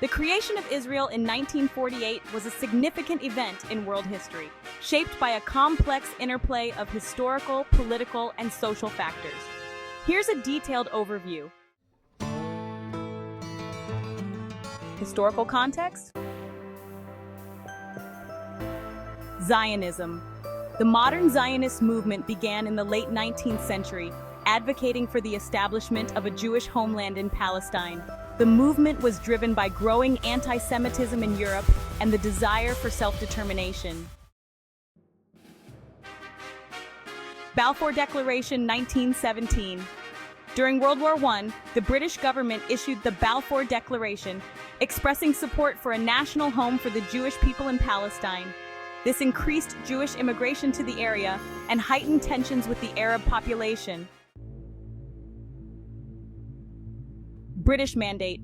The creation of Israel in 1948 was a significant event in world history, shaped by a complex interplay of historical, political, and social factors. Here's a detailed overview. Historical context? Zionism. The modern Zionist movement began in the late 19th century, advocating for the establishment of a Jewish homeland in Palestine. The movement was driven by growing anti-Semitism in Europe and the desire for self-determination. Balfour Declaration 1917. During World War I, the British government issued the Balfour Declaration, expressing support for a national home for the Jewish people in Palestine. This increased Jewish immigration to the area and heightened tensions with the Arab population. British Mandate.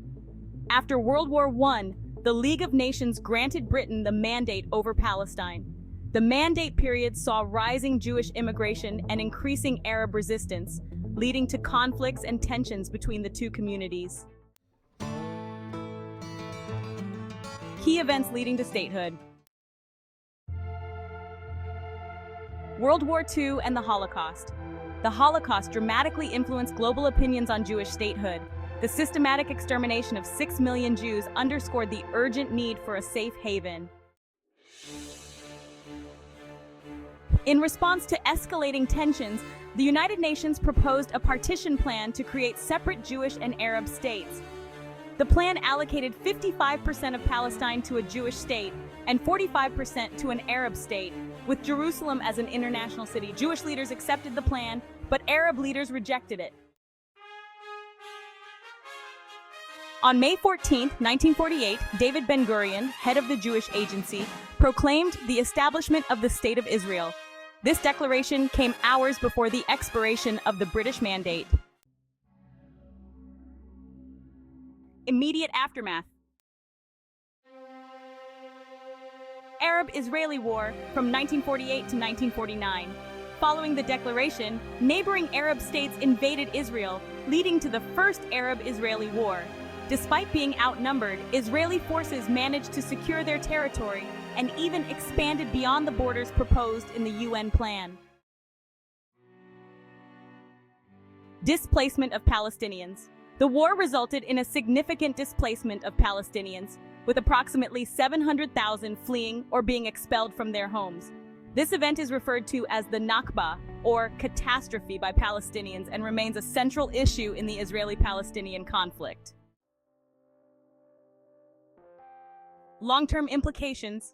After World War I, the League of Nations granted Britain the mandate over Palestine. The mandate period saw rising Jewish immigration and increasing Arab resistance, leading to conflicts and tensions between the two communities. Key events leading to statehood. World War II and the Holocaust. The Holocaust dramatically influenced global opinions on Jewish statehood. The systematic extermination of 6 million Jews underscored the urgent need for a safe haven. In response to escalating tensions, the United Nations proposed a partition plan to create separate Jewish and Arab states. The plan allocated 55% of Palestine to a Jewish state and 45% to an Arab state, with Jerusalem as an international city. Jewish leaders accepted the plan, but Arab leaders rejected it. On May 14, 1948, David Ben-Gurion, head of the Jewish Agency, proclaimed the establishment of the State of Israel. This declaration came hours before the expiration of the British Mandate. Immediate aftermath. Arab-Israeli War from 1948 to 1949. Following the declaration, neighboring Arab states invaded Israel, leading to the First Arab-Israeli War. Despite being outnumbered, Israeli forces managed to secure their territory and even expanded beyond the borders proposed in the UN plan. Displacement of Palestinians. The war resulted in a significant displacement of Palestinians, with approximately 700,000 fleeing or being expelled from their homes. This event is referred to as the Nakba, or catastrophe by Palestinians, and remains a central issue in the Israeli-Palestinian conflict. Long-term implications.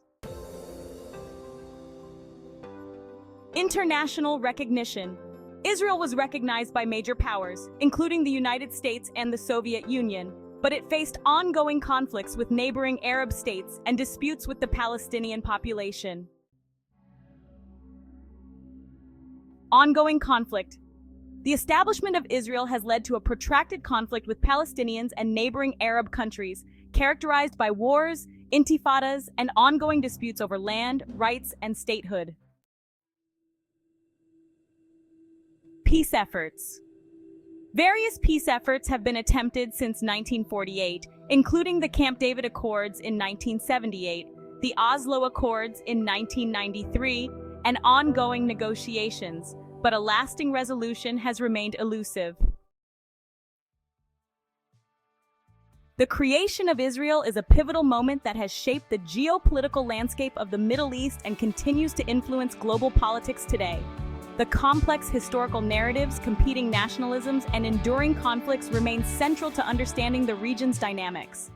International recognition. Israel was recognized by major powers, including the United States and the Soviet Union, but it faced ongoing conflicts with neighboring Arab states and disputes with the Palestinian population. Ongoing conflict. The establishment of Israel has led to a protracted conflict with Palestinians and neighboring Arab countries, characterized by wars, intifadas, and ongoing disputes over land, rights, and statehood. Peace efforts. Various peace efforts have been attempted since 1948, including the Camp David Accords in 1978, the Oslo Accords in 1993, and ongoing negotiations, but a lasting resolution has remained elusive. The creation of Israel is a pivotal moment that has shaped the geopolitical landscape of the Middle East and continues to influence global politics today. The complex historical narratives, competing nationalisms, and enduring conflicts remain central to understanding the region's dynamics.